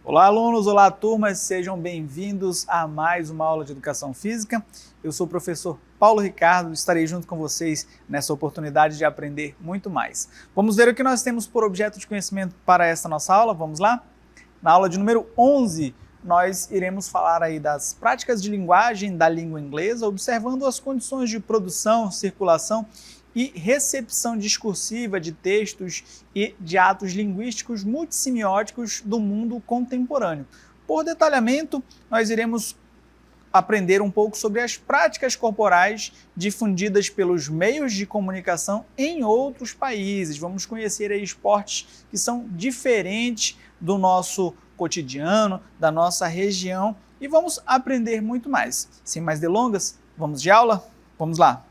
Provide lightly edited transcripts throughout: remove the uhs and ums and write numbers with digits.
Olá, alunos! Olá, turmas! Sejam bem-vindos a mais uma aula de Educação Física. Eu sou o professor Paulo Ricardo e estarei junto com vocês nessa oportunidade de aprender muito mais. Vamos ver o que nós temos por objeto de conhecimento para esta nossa aula? Vamos lá? Na aula de número 11, nós iremos falar aí das práticas de linguagem da língua inglesa, observando as condições de produção, circulação e recepção discursiva de textos e de atos linguísticos multissemióticos do mundo contemporâneo. Por detalhamento, nós iremos aprender um pouco sobre as práticas corporais difundidas pelos meios de comunicação em outros países. Vamos conhecer aí esportes que são diferentes do nosso cotidiano, da nossa região, e vamos aprender muito mais. Sem mais delongas, vamos de aula? Vamos lá!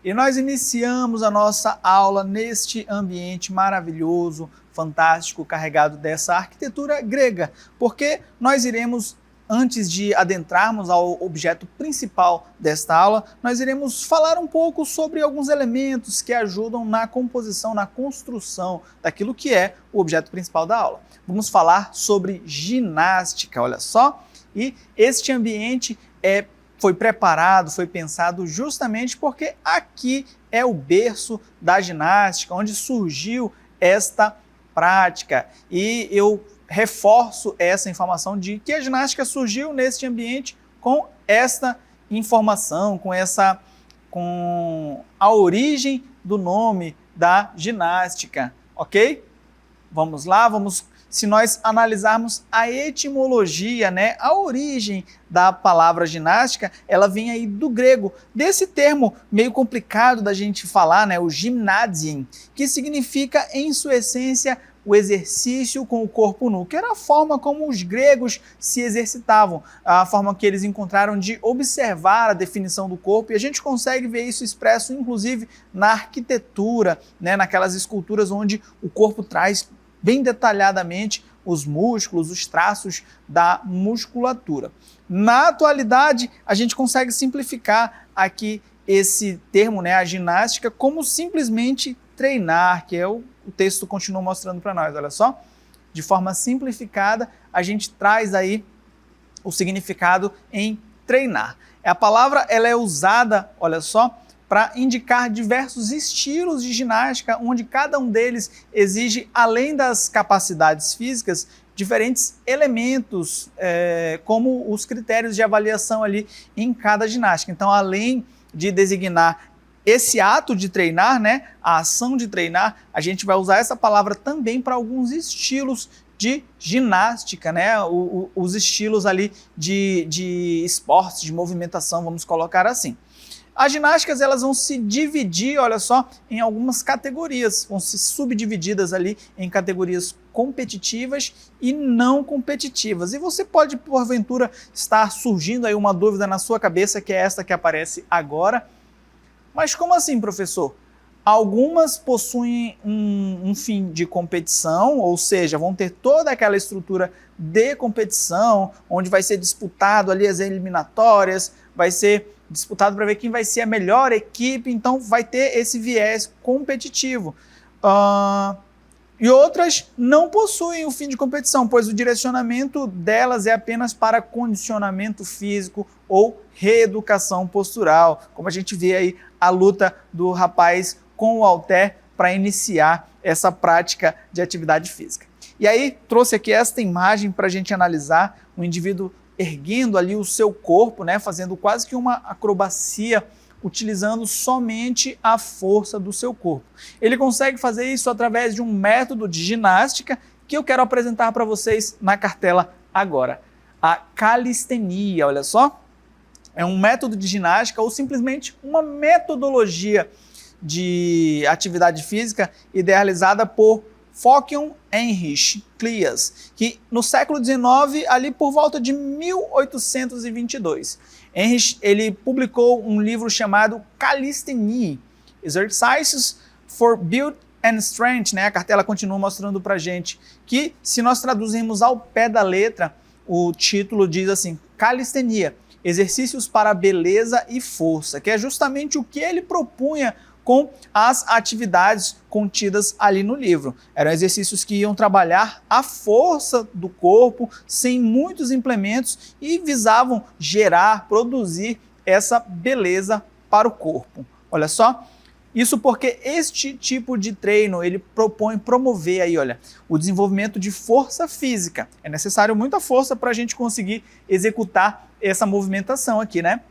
E nós iniciamos a nossa aula neste ambiente maravilhoso, fantástico, carregado dessa arquitetura grega, porque nós iremos, antes de adentrarmos ao objeto principal desta aula, nós iremos falar um pouco sobre alguns elementos que ajudam na composição, na construção daquilo que é o objeto principal da aula. Vamos falar sobre ginástica, olha só, e este ambiente foi preparado, foi pensado justamente porque aqui é o berço da ginástica, onde surgiu esta prática. E eu reforço essa informação de que a ginástica surgiu neste ambiente com esta informação, com a origem do nome da ginástica, ok? Vamos lá, se nós analisarmos a etimologia, a origem da palavra ginástica, ela vem aí do grego, desse termo meio complicado da gente falar, o gymnasium, que significa, em sua essência, o exercício com o corpo nu, que era a forma como os gregos se exercitavam, a forma que eles encontraram de observar a definição do corpo, e a gente consegue ver isso expresso, inclusive, na arquitetura, naquelas esculturas onde o corpo traz bem detalhadamente os músculos, os traços da musculatura. Na atualidade, a gente consegue simplificar aqui esse termo, a ginástica, como simplesmente treinar, que é o texto continua mostrando para nós, olha só. De forma simplificada, a gente traz aí o significado em treinar. A palavra ela é usada, olha só, para indicar diversos estilos de ginástica, onde cada um deles exige, além das capacidades físicas, diferentes elementos, como os critérios de avaliação ali em cada ginástica. Então, além de designar esse ato de treinar, a ação de treinar, a gente vai usar essa palavra também para alguns estilos de ginástica, os estilos ali de esportes, de movimentação, vamos colocar assim. As ginásticas elas vão se dividir, olha só, em algumas categorias, vão ser subdivididas ali em categorias competitivas e não competitivas. E você pode, porventura, estar surgindo aí uma dúvida na sua cabeça, que é esta que aparece agora. Mas como assim, professor? Algumas possuem um fim de competição, ou seja, vão ter toda aquela estrutura de competição, onde vai ser disputado ali as eliminatórias, vai ser disputado para ver quem vai ser a melhor equipe, então vai ter esse viés competitivo. E outras não possuem o fim de competição, pois o direcionamento delas é apenas para condicionamento físico ou reeducação postural, como a gente vê aí a luta do rapaz com o halter para iniciar essa prática de atividade física. E aí trouxe aqui esta imagem para a gente analisar o indivíduo erguendo ali o seu corpo, fazendo quase que uma acrobacia, utilizando somente a força do seu corpo. Ele consegue fazer isso através de um método de ginástica que eu quero apresentar para vocês na cartela agora. A calistenia, olha só, é um método de ginástica ou simplesmente uma metodologia de atividade física idealizada por Focke Heinrich Claes, que no século XIX, ali por volta de 1822, Heinrich ele publicou um livro chamado Calisthenia, Exercises for Build and Strength, a cartela continua mostrando para a gente que, se nós traduzirmos ao pé da letra, o título diz assim, calistenia, exercícios para beleza e força, que é justamente o que ele propunha com as atividades contidas ali no livro. Eram exercícios que iam trabalhar a força do corpo sem muitos implementos e visavam gerar, produzir essa beleza para o corpo. Olha só, isso porque este tipo de treino ele propõe promover aí, olha, o desenvolvimento de força física. É necessário muita força para a gente conseguir executar essa movimentação aqui, né?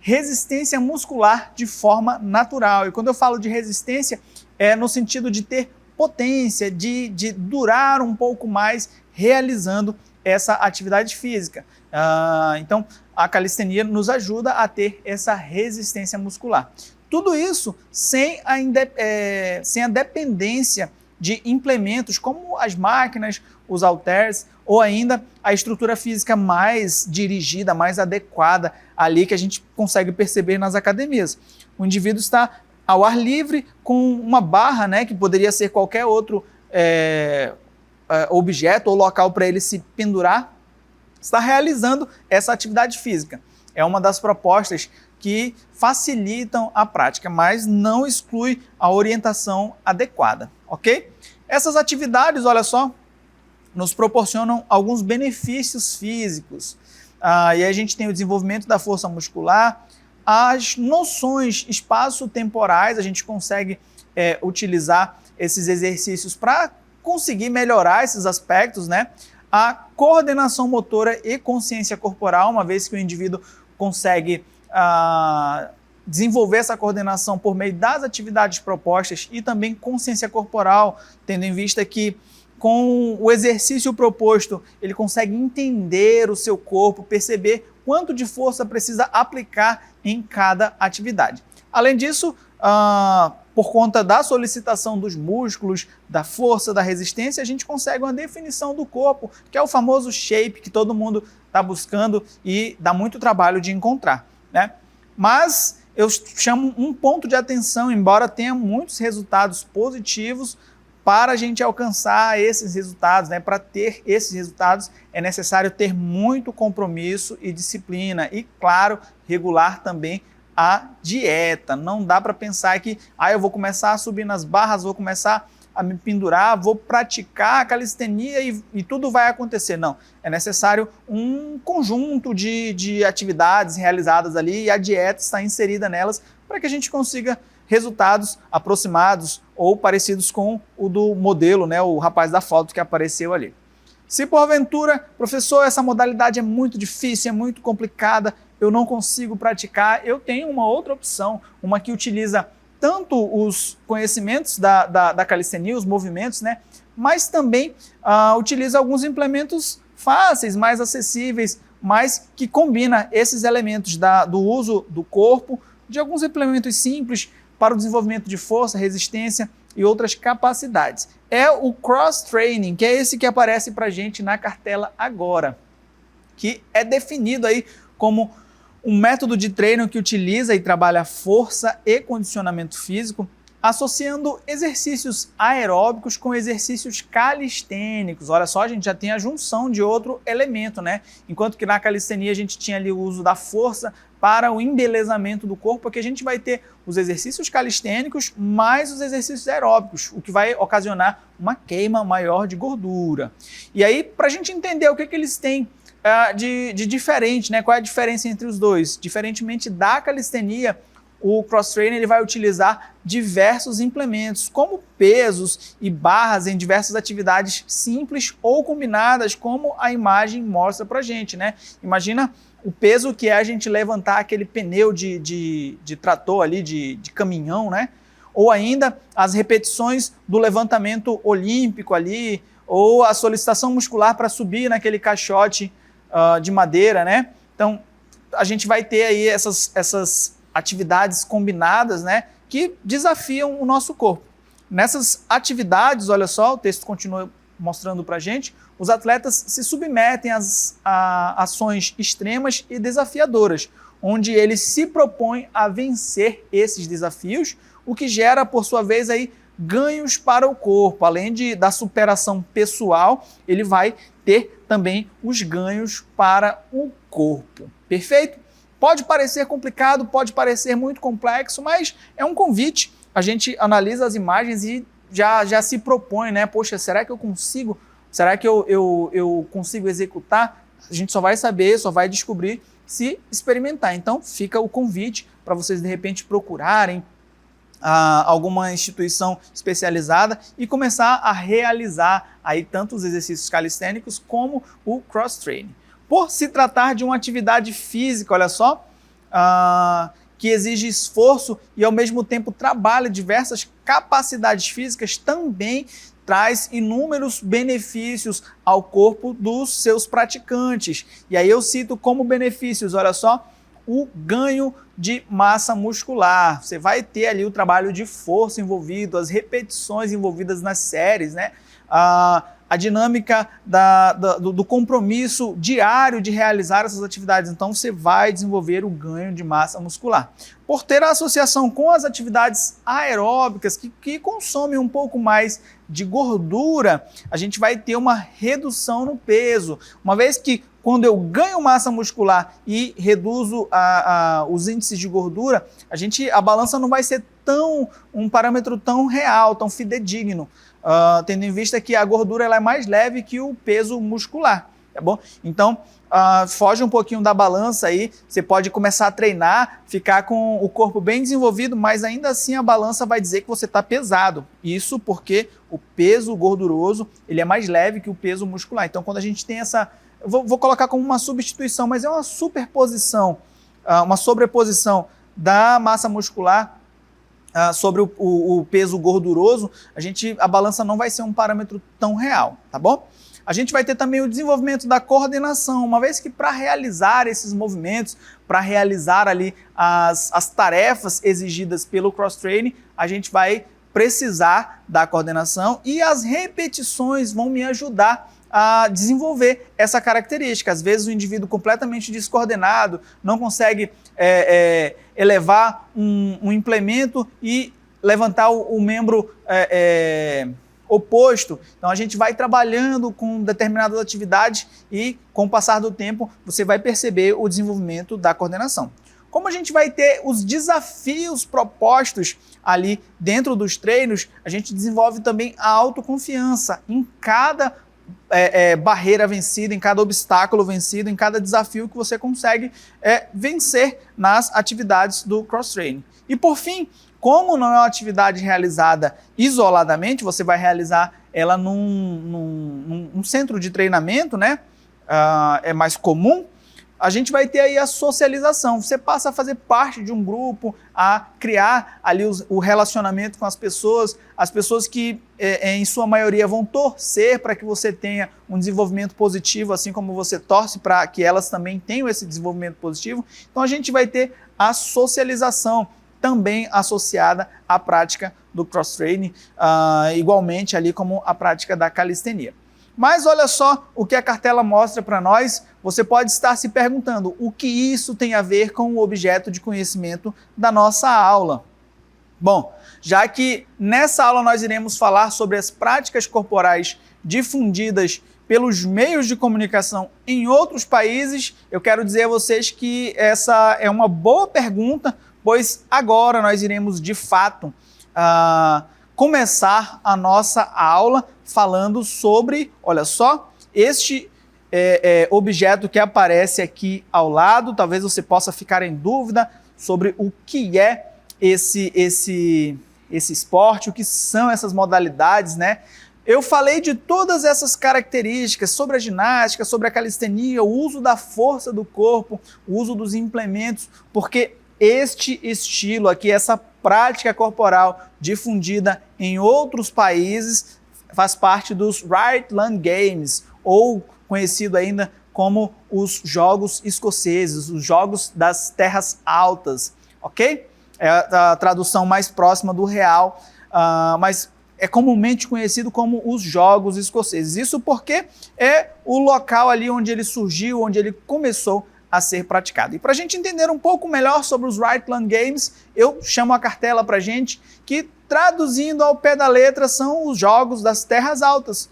Resistência muscular de forma natural. E quando eu falo de resistência, é no sentido de ter potência, de durar um pouco mais realizando essa atividade física. Então, a calistenia nos ajuda a ter essa resistência muscular. Tudo isso sem a dependência de implementos como as máquinas, os halteres, ou ainda a estrutura física mais dirigida, mais adequada ali que a gente consegue perceber nas academias. O indivíduo está ao ar livre com uma barra, né, que poderia ser qualquer outro objeto ou local para ele se pendurar, está realizando essa atividade física. É uma das propostas que facilitam a prática, mas não exclui a orientação adequada, ok? Essas atividades, olha só, nos proporcionam alguns benefícios físicos. E aí a gente tem o desenvolvimento da força muscular, as noções espaço-temporais, a gente consegue utilizar esses exercícios para conseguir melhorar esses aspectos, né? A coordenação motora e consciência corporal, uma vez que o indivíduo consegue desenvolver essa coordenação por meio das atividades propostas e também consciência corporal, tendo em vista que com o exercício proposto ele consegue entender o seu corpo, perceber quanto de força precisa aplicar em cada atividade. Além disso, por conta da solicitação dos músculos, da força, da resistência, a gente consegue uma definição do corpo, que é o famoso shape que todo mundo está buscando e dá muito trabalho de encontrar, né? Mas eu chamo um ponto de atenção, embora tenha muitos resultados positivos, para a gente alcançar esses resultados, né? Para ter esses resultados é necessário ter muito compromisso e disciplina e, claro, regular também a dieta. Não dá para pensar que eu vou começar a subir nas barras, vou começar a me pendurar, vou praticar a calistenia e tudo vai acontecer. Não, é necessário um conjunto de atividades realizadas ali e a dieta está inserida nelas para que a gente consiga resultados aproximados ou parecidos com o do modelo, né, o rapaz da foto que apareceu ali. Se porventura, professor, essa modalidade é muito difícil, é muito complicada, eu não consigo praticar, eu tenho uma outra opção, uma que utiliza tanto os conhecimentos da calistenia, os movimentos, né, mas também utiliza alguns implementos fáceis, mais acessíveis, mas que combina esses elementos do uso do corpo, de alguns implementos simples para o desenvolvimento de força, resistência e outras capacidades. É o cross-training, que é esse que aparece para a gente na cartela agora, que é definido aí como um método de treino que utiliza e trabalha força e condicionamento físico, associando exercícios aeróbicos com exercícios calistênicos. Olha só, a gente já tem a junção de outro elemento, né? Enquanto que na calistenia a gente tinha ali o uso da força para o embelezamento do corpo, aqui a gente vai ter os exercícios calistênicos mais os exercícios aeróbicos, o que vai ocasionar uma queima maior de gordura. E aí, para a gente entender o que eles têm de diferente, né? Qual é a diferença entre os dois? Diferentemente da calistenia, o cross-training ele vai utilizar diversos implementos, como pesos e barras em diversas atividades simples ou combinadas, como a imagem mostra para a gente, né? Imagina o peso que é a gente levantar aquele pneu de trator ali, de caminhão, né? Ou ainda as repetições do levantamento olímpico ali, ou a solicitação muscular para subir naquele caixote de madeira, né? Então, a gente vai ter aí essas atividades combinadas, né, que desafiam o nosso corpo. Nessas atividades, olha só, o texto continua mostrando para a gente, os atletas se submetem a ações extremas e desafiadoras, onde eles se propõem a vencer esses desafios, o que gera, por sua vez, aí, ganhos para o corpo. Além da superação pessoal, ele vai ter também os ganhos para o corpo. Perfeito? Pode parecer complicado, pode parecer muito complexo, mas é um convite. A gente analisa as imagens e já se propõe, né? Poxa, será que eu consigo? Será que eu consigo executar? A gente só vai saber, só vai descobrir se experimentar. Então, fica o convite para vocês, de repente, procurarem alguma instituição especializada e começar a realizar aí tanto os exercícios calistênicos como o cross-training. Por se tratar de uma atividade física, olha só, que exige esforço e ao mesmo tempo trabalha diversas capacidades físicas, também traz inúmeros benefícios ao corpo dos seus praticantes. E aí eu cito como benefícios, olha só, o ganho de massa muscular. Você vai ter ali o trabalho de força envolvido, as repetições envolvidas nas séries, né? A dinâmica do compromisso diário de realizar essas atividades. Então, você vai desenvolver o ganho de massa muscular. Por ter a associação com as atividades aeróbicas, que consomem um pouco mais de gordura, a gente vai ter uma redução no peso. Uma vez que, quando eu ganho massa muscular e reduzo os índices de gordura, a balança não vai ser um parâmetro tão real, tão fidedigno. Tendo em vista que a gordura ela é mais leve que o peso muscular, tá bom? Então, foge um pouquinho da balança aí, você pode começar a treinar, ficar com o corpo bem desenvolvido, mas ainda assim a balança vai dizer que você está pesado. Isso porque o peso gorduroso ele é mais leve que o peso muscular. Então, quando a gente tem essa... Vou colocar como uma substituição, mas é uma superposição, uma sobreposição da massa muscular sobre o peso gorduroso, a balança não vai ser um parâmetro tão real, tá bom? A gente vai ter também o desenvolvimento da coordenação, uma vez que para realizar esses movimentos, para realizar ali as tarefas exigidas pelo cross-training, a gente vai precisar da coordenação e as repetições vão me ajudar a desenvolver essa característica. Às vezes o indivíduo completamente descoordenado não consegue elevar um implemento e levantar o membro oposto. Então a gente vai trabalhando com determinadas atividades e com o passar do tempo você vai perceber o desenvolvimento da coordenação. Como a gente vai ter os desafios propostos ali dentro dos treinos, a gente desenvolve também a autoconfiança em cada barreira vencida, em cada obstáculo vencido, em cada desafio que você consegue vencer nas atividades do cross-training. E por fim, como não é uma atividade realizada isoladamente, você vai realizar ela num centro de treinamento, né? É mais comum. A gente vai ter aí a socialização. Você passa a fazer parte de um grupo, a criar ali o relacionamento com as pessoas que em sua maioria vão torcer para que você tenha um desenvolvimento positivo, assim como você torce para que elas também tenham esse desenvolvimento positivo. Então a gente vai ter a socialização também associada à prática do cross-training, igualmente ali como a prática da calistenia. Mas olha só o que a cartela mostra para nós. Você pode estar se perguntando o que isso tem a ver com o objeto de conhecimento da nossa aula. Bom, já que nessa aula nós iremos falar sobre as práticas corporais difundidas pelos meios de comunicação em outros países, eu quero dizer a vocês que essa é uma boa pergunta, pois agora nós iremos de fato começar a nossa aula falando sobre, olha só, este objeto que aparece aqui ao lado. Talvez você possa ficar em dúvida sobre o que é esse esporte, o que são essas modalidades, né? Eu falei de todas essas características sobre a ginástica, sobre a calistenia, o uso da força do corpo, o uso dos implementos, porque este estilo aqui, essa prática corporal difundida em outros países, faz parte dos Right-Land Games, ou conhecido ainda como os Jogos Escoceses, os Jogos das Terras Altas, ok? É a tradução mais próxima do real, mas é comumente conhecido como os Jogos Escoceses. Isso porque é o local ali onde ele surgiu, onde ele começou a ser praticado. E para a gente entender um pouco melhor sobre os Right-Land Games, eu chamo a cartela para a gente, que traduzindo ao pé da letra são os Jogos das Terras Altas.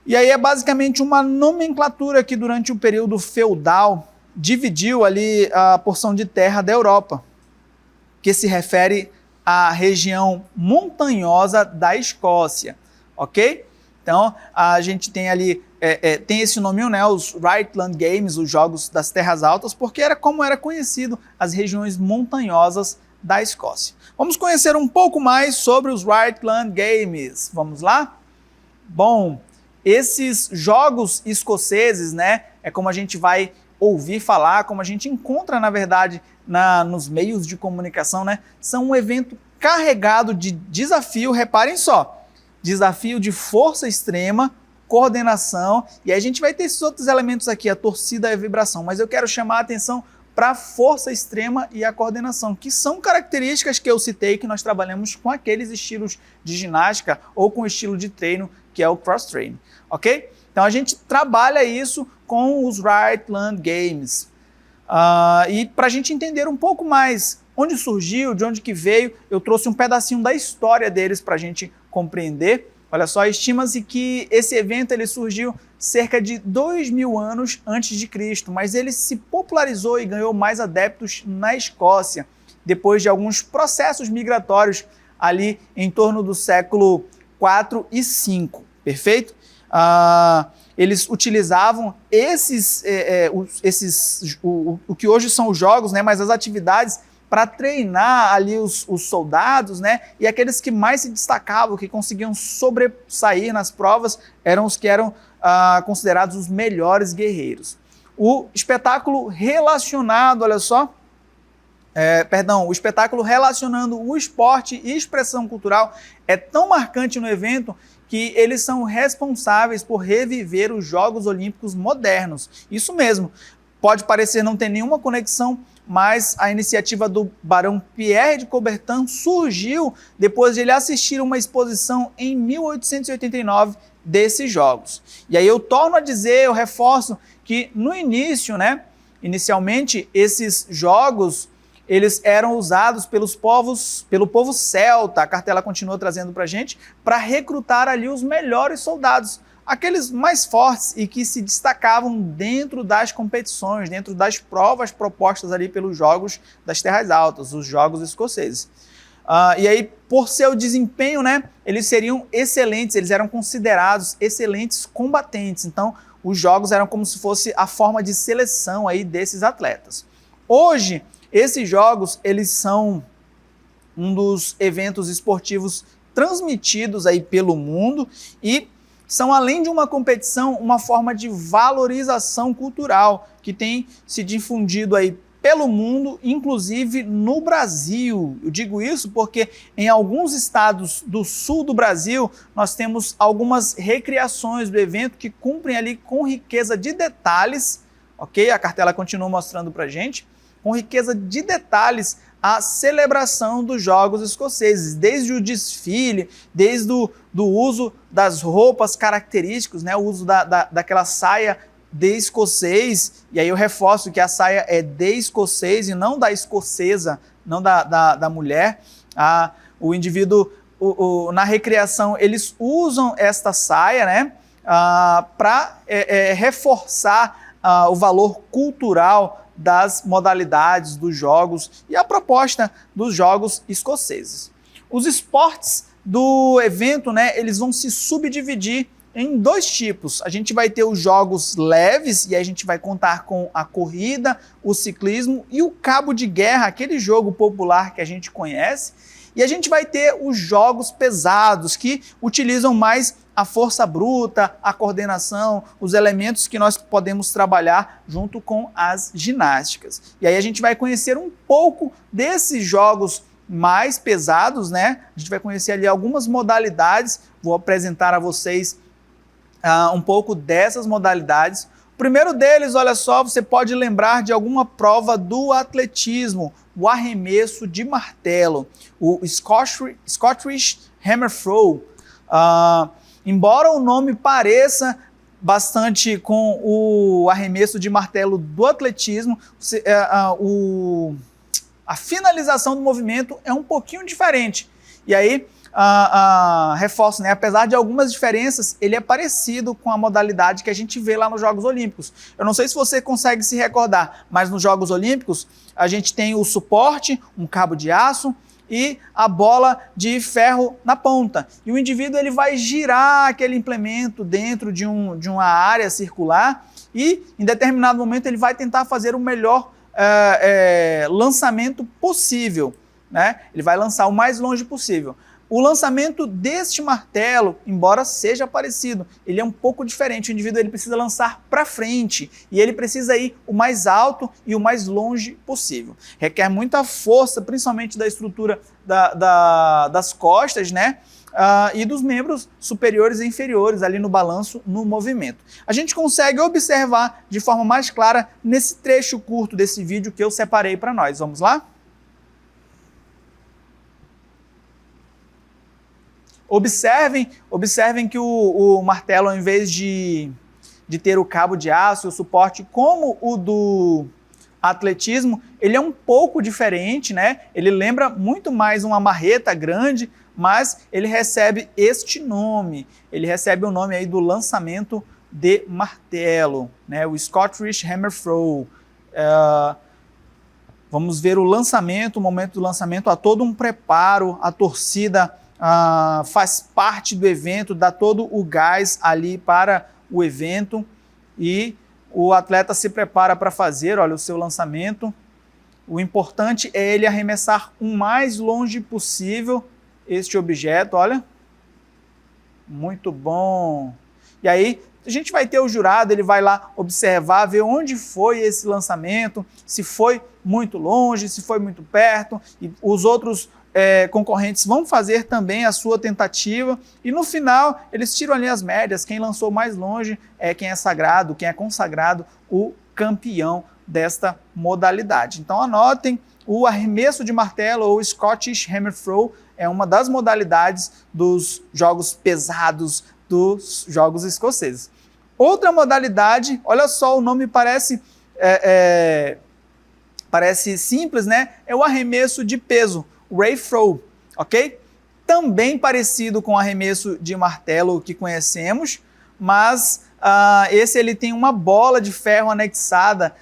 E aí é basicamente uma nomenclatura que durante o período feudal dividiu ali a porção de terra da Europa, que se refere à região montanhosa da Escócia, ok? Então, a gente tem ali, tem esse nome, né, os Right-Land Games, os Jogos das Terras Altas, porque era como era conhecido as regiões montanhosas da Escócia. Vamos conhecer um pouco mais sobre os Right-Land Games. Vamos lá? Bom, esses jogos escoceses, né, é como a gente vai ouvir falar, como a gente encontra, na verdade, nos meios de comunicação, né, são um evento carregado de desafio, reparem só, desafio de força extrema, coordenação, e aí a gente vai ter esses outros elementos aqui, a torcida e a vibração, mas eu quero chamar a atenção para a força extrema e a coordenação, que são características que eu citei, que nós trabalhamos com aqueles estilos de ginástica ou com o estilo de treino, que é o cross-training, ok? Então a gente trabalha isso com os Right-Land Games. E para a gente entender um pouco mais onde surgiu, de onde que veio, eu trouxe um pedacinho da história deles para a gente compreender. Olha só, estima-se que esse evento ele surgiu cerca de 2000 anos antes de Cristo, mas ele se popularizou e ganhou mais adeptos na Escócia, depois de alguns processos migratórios ali em torno do século 4 e 5, perfeito? Eles utilizavam o que hoje são os jogos, né, mas as atividades para treinar ali os soldados, né, e aqueles que mais se destacavam, que conseguiam sobressair nas provas, eram os que eram considerados os melhores guerreiros. O espetáculo relacionado, olha só, o espetáculo relacionando o esporte e expressão cultural é tão marcante no evento que eles são responsáveis por reviver os Jogos Olímpicos modernos. Isso mesmo, pode parecer não ter nenhuma conexão, mas a iniciativa do barão Pierre de Coubertin surgiu depois de ele assistir uma exposição em 1889 desses Jogos. E aí eu torno a dizer, eu reforço que no início, né, inicialmente esses Jogos eles eram usados pelo povo celta, a cartela continua trazendo para a gente, para recrutar ali os melhores soldados, aqueles mais fortes e que se destacavam dentro das competições, dentro das provas propostas ali pelos Jogos das Terras Altas, os Jogos Escoceses. E aí, por seu desempenho, né, eles seriam excelentes, eles eram considerados excelentes combatentes, então os Jogos eram como se fosse a forma de seleção aí desses atletas. Hoje, esses jogos, eles são um dos eventos esportivos transmitidos aí pelo mundo e são, além de uma competição, uma forma de valorização cultural que tem se difundido aí pelo mundo, inclusive no Brasil. Eu digo isso porque em alguns estados do sul do Brasil, nós temos algumas recriações do evento que cumprem ali com riqueza de detalhes, ok? A cartela continua mostrando pra gente, com riqueza de detalhes, a celebração dos Jogos Escoceses, desde o desfile, desde o uso das roupas características, né, o uso daquela saia de escocês, e aí eu reforço que a saia é de escocês e não da escocesa, não da mulher. O indivíduo, na recreação, eles usam esta saia, né, para reforçar o valor cultural das modalidades dos jogos e a proposta dos jogos escoceses. Os esportes do evento, né, eles vão se subdividir em dois tipos. A gente vai ter os jogos leves, e aí a gente vai contar com a corrida, o ciclismo e o cabo de guerra, aquele jogo popular que a gente conhece. E a gente vai ter os jogos pesados, que utilizam mais a força bruta, a coordenação, os elementos que nós podemos trabalhar junto com as ginásticas. E aí a gente vai conhecer um pouco desses jogos mais pesados, né? A gente vai conhecer ali algumas modalidades, vou apresentar a vocês um pouco dessas modalidades. O primeiro deles, olha só, você pode lembrar de alguma prova do atletismo, o arremesso de martelo, o Scottish Hammer Throw. Embora o nome pareça bastante com o arremesso de martelo do atletismo. A finalização do movimento é um pouquinho diferente. E aí, reforço, né? Apesar de algumas diferenças, ele é parecido com a modalidade que a gente vê lá nos Jogos Olímpicos. Eu não sei se você consegue se recordar, mas nos Jogos Olímpicos a gente tem o suporte, um cabo de aço e a bola de ferro na ponta. E o indivíduo ele vai girar aquele implemento dentro de uma área circular e, em determinado momento, ele vai tentar fazer o melhor lançamento possível, né? Ele vai lançar o mais longe possível. O lançamento deste martelo, embora seja parecido, ele é um pouco diferente. O indivíduo ele precisa lançar para frente e ele precisa ir o mais alto e o mais longe possível. Requer muita força, principalmente da estrutura das costas, né? E dos membros superiores e inferiores ali no balanço, no movimento. A gente consegue observar de forma mais clara nesse trecho curto desse vídeo que eu separei para nós. Vamos lá? Observem que o martelo, ao invés de ter o cabo de aço e o suporte como o do atletismo, ele é um pouco diferente, né? Ele lembra muito mais uma marreta grande, mas ele recebe este nome. Ele recebe o nome aí do lançamento de martelo, né? O Scottish Hammer Throw. Vamos ver o lançamento, o momento do lançamento, há todo um preparo, a torcida faz parte do evento, dá todo o gás ali para o evento e o atleta se prepara para fazer, olha, o seu lançamento. O importante é ele arremessar o mais longe possível este objeto, olha. Muito bom. E aí a gente vai ter o jurado, ele vai lá observar, ver onde foi esse lançamento, se foi muito longe, se foi muito perto, e os outros concorrentes vão fazer também a sua tentativa e no final eles tiram ali as médias, quem lançou mais longe é quem é sagrado, quem é consagrado o campeão desta modalidade. Então anotem, o arremesso de martelo ou Scottish Hammer Throw é uma das modalidades dos jogos pesados dos jogos escoceses. Outra modalidade, olha só, o nome parece simples, né? É o arremesso de peso, Ray Throw, ok? Também parecido com o arremesso de martelo que conhecemos, mas esse ele tem uma bola de ferro anexada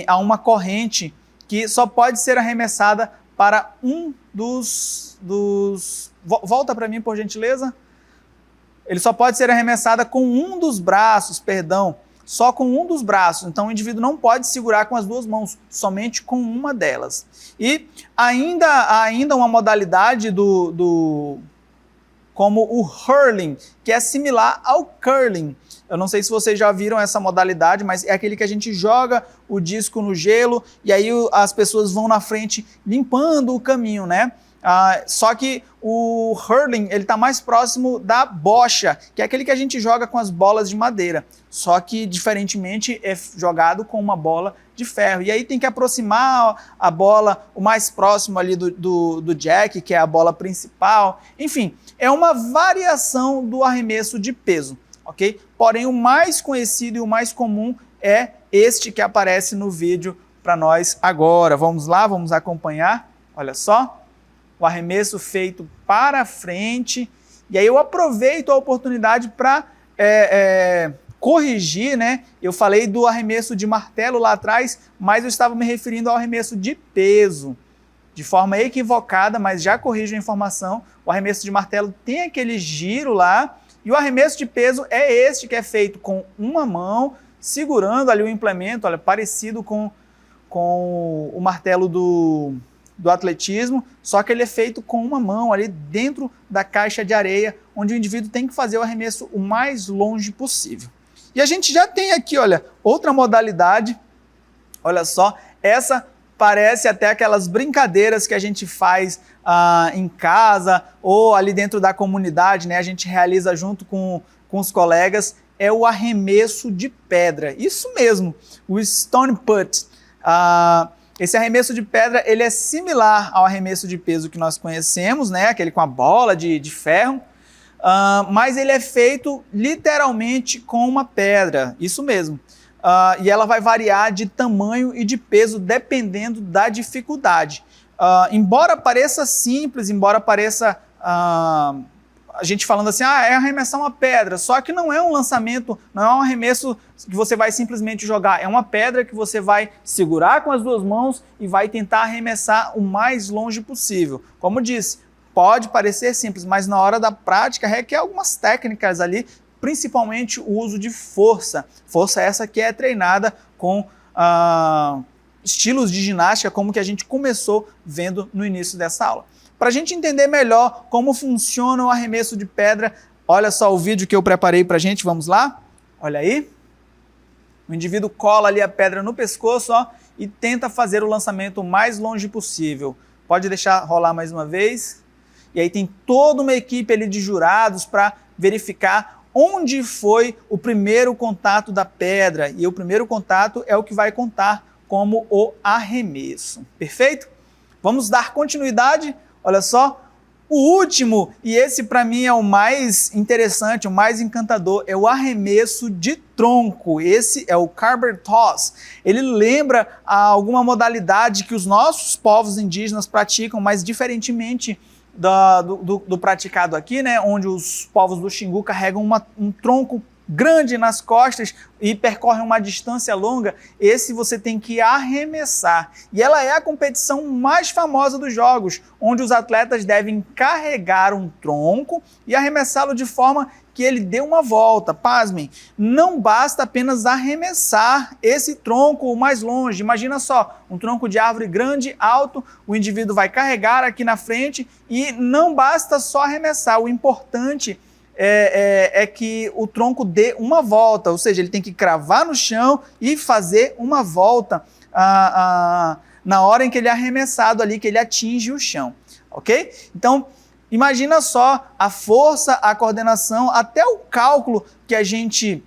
a uma corrente que só pode ser arremessada para um dos... Volta para mim, por gentileza. Ele só pode ser arremessada com um dos braços, perdão, só com um dos braços. Então o indivíduo não pode segurar com as duas mãos, somente com uma delas. E ainda uma modalidade como o hurling, que é similar ao curling. Eu não sei se vocês já viram essa modalidade, mas é aquele que a gente joga o disco no gelo e aí as pessoas vão na frente limpando o caminho, né? Só que o hurling ele está mais próximo da bocha, que é aquele que a gente joga com as bolas de madeira, só que diferentemente é jogado com uma bola de ferro. E aí tem que aproximar a bola o mais próximo ali do jack, que é a bola principal. Enfim, é uma variação do arremesso de peso, ok? Porém, o mais conhecido e o mais comum é este que aparece no vídeo para nós agora. Vamos lá, vamos acompanhar. Olha só. O arremesso feito para frente, e aí eu aproveito a oportunidade para corrigir, né? Eu falei do arremesso de martelo lá atrás, mas eu estava me referindo ao arremesso de peso, de forma equivocada, mas já corrijo a informação. O arremesso de martelo tem aquele giro lá, e o arremesso de peso é este que é feito com uma mão, segurando ali o implemento, olha, parecido com o martelo do atletismo, só que ele é feito com uma mão ali dentro da caixa de areia, onde o indivíduo tem que fazer o arremesso o mais longe possível. E a gente já tem aqui, olha, outra modalidade, olha só, essa parece até aquelas brincadeiras que a gente faz em casa ou ali dentro da comunidade, né? A gente realiza junto com os colegas, é o arremesso de pedra, isso mesmo, o Stone Putt. Esse arremesso de pedra ele é similar ao arremesso de peso que nós conhecemos, né? Aquele com a bola de ferro. mas ele é feito literalmente com uma pedra, isso mesmo. E ela vai variar de tamanho e de peso dependendo da dificuldade. Embora pareça simples, embora pareça a gente falando assim, é arremessar uma pedra, só que não é um lançamento, não é um arremesso que você vai simplesmente jogar, é uma pedra que você vai segurar com as duas mãos e vai tentar arremessar o mais longe possível. Como disse, pode parecer simples, mas na hora da prática requer algumas técnicas ali, principalmente o uso de força. Força essa que é treinada com estilos de ginástica, como que a gente começou vendo no início dessa aula. Para a gente entender melhor como funciona o arremesso de pedra, olha só o vídeo que eu preparei para a gente, vamos lá? Olha aí. O indivíduo cola ali a pedra no pescoço e tenta fazer o lançamento o mais longe possível. Pode deixar rolar mais uma vez. E aí tem toda uma equipe ali de jurados para verificar onde foi o primeiro contato da pedra. E o primeiro contato é o que vai contar como o arremesso. Perfeito? Vamos dar continuidade. Olha só, o último, e esse para mim é o mais interessante, o mais encantador, é o arremesso de tronco. Esse é o Carver Toss. Ele lembra alguma modalidade que os nossos povos indígenas praticam, mas diferentemente do praticado aqui, né, onde os povos do Xingu carregam um tronco grande nas costas e percorrem uma distância longa. Esse você tem que arremessar. E ela é a competição mais famosa dos jogos, onde os atletas devem carregar um tronco e arremessá-lo de forma que ele dê uma volta. Pasmem, não basta apenas arremessar esse tronco o mais longe. Imagina só, um tronco de árvore grande, alto, o indivíduo vai carregar aqui na frente e não basta só arremessar. O importante é que o tronco dê uma volta, ou seja, ele tem que cravar no chão e fazer uma volta na hora em que ele é arremessado ali, que ele atinge o chão, ok? Então, imagina só a força, a coordenação, até o cálculo que a gente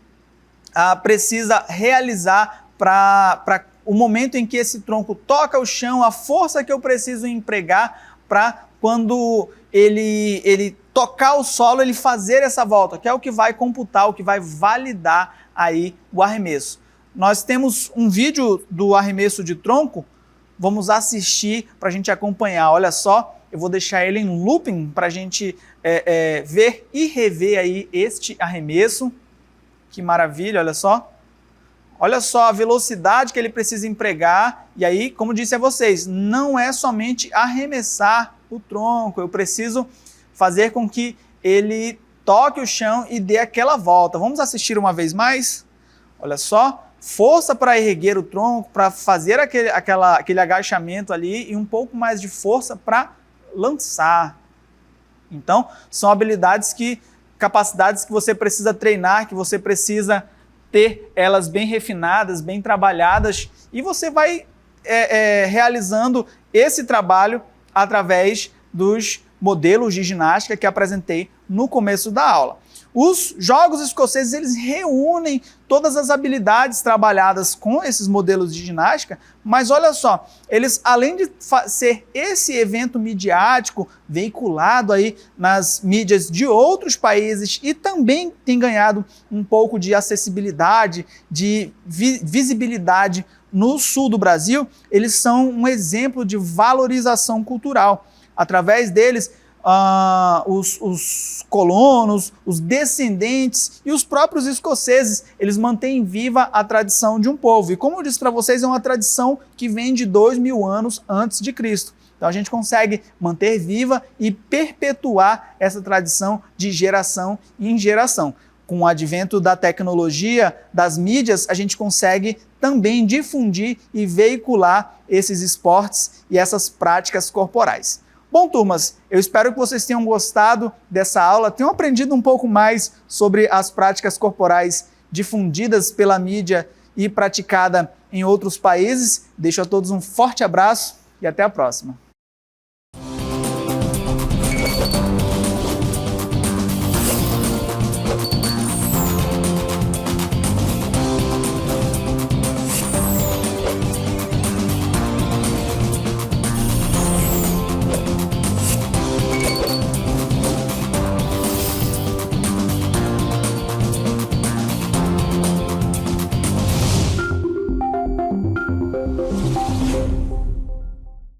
precisa realizar para o momento em que esse tronco toca o chão, a força que eu preciso empregar para quando ele tocar o solo, ele fazer essa volta, que é o que vai computar, o que vai validar aí o arremesso. Nós temos um vídeo do arremesso de tronco, vamos assistir para a gente acompanhar. Olha só, eu vou deixar ele em looping para a gente ver e rever aí este arremesso. Que maravilha, olha só. Olha só a velocidade que ele precisa empregar. E aí, como disse a vocês, não é somente arremessar o tronco, eu preciso fazer com que ele toque o chão e dê aquela volta. Vamos assistir uma vez mais? Olha só, força para erguer o tronco, para fazer aquele agachamento ali e um pouco mais de força para lançar. Então, são capacidades que você precisa treinar, que você precisa ter elas bem refinadas, bem trabalhadas, e você vai realizando esse trabalho através dos modelos de ginástica que apresentei no começo da aula. Os jogos escoceses, eles reúnem todas as habilidades trabalhadas com esses modelos de ginástica, mas olha só, eles, além de ser esse evento midiático veiculado aí nas mídias de outros países e também tem ganhado um pouco de acessibilidade, de visibilidade no sul do Brasil, eles são um exemplo de valorização cultural. Através deles, os colonos, os descendentes e os próprios escoceses, eles mantêm viva a tradição de um povo. E como eu disse para vocês, é uma tradição que vem de 2000 anos antes de Cristo. Então a gente consegue manter viva e perpetuar essa tradição de geração em geração. Com o advento da tecnologia, das mídias, a gente consegue também difundir e veicular esses esportes e essas práticas corporais. Bom, turmas, eu espero que vocês tenham gostado dessa aula, tenham aprendido um pouco mais sobre as práticas corporais difundidas pela mídia e praticada em outros países. Deixo a todos um forte abraço e até a próxima.